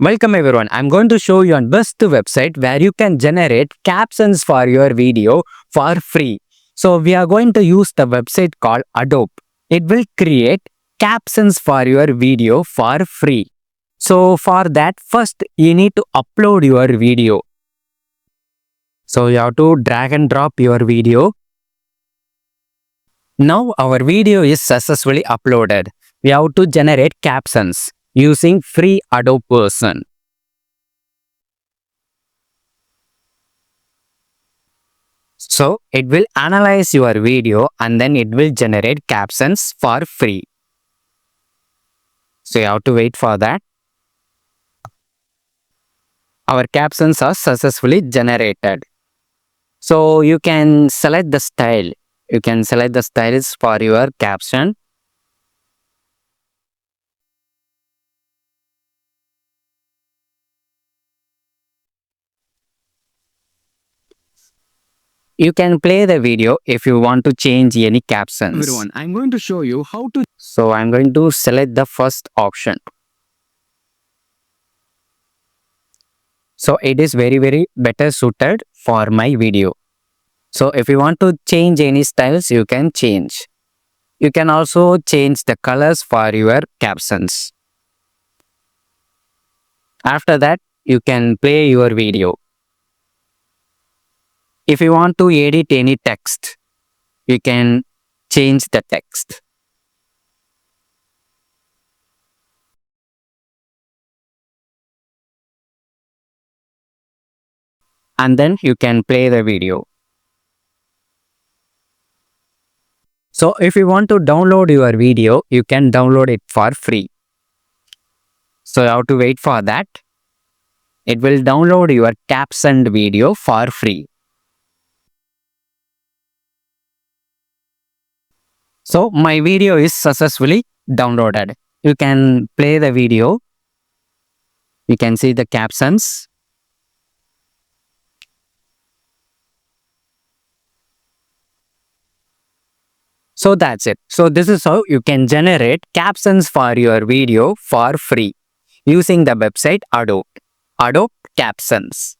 Welcome everyone. I'm going to show you on best website where you can generate captions for your video for free. So we are going to use the website called Adobe. It will create captions for your video for free. So for that, first you need to upload your video. So you have to drag and drop your video. Now our video is successfully uploaded. We have to generate captions using free Adobe version. So it will analyze your video and then it will generate captions for free. So you have to wait for that. Our captions are successfully generated. So you can select the style. You can select the styles for your caption. You can play the video if you want to change any captions. Everyone, I'm going to show you how to. So I'm going to select the first option. So it is very better suited for my video. So if you want to change any styles, you can change. You can also change the colors for your captions. After that, you can play your video. If you want to edit any text, you can change the text. And then you can play the video. So if you want to download your video, you can download it for free. So you have to wait for that. It will download your captioned video for free. So my video is successfully downloaded. You can play the video. You can see the captions. So that's it. So this is how you can generate captions for your video for free using the website Adobe Captions.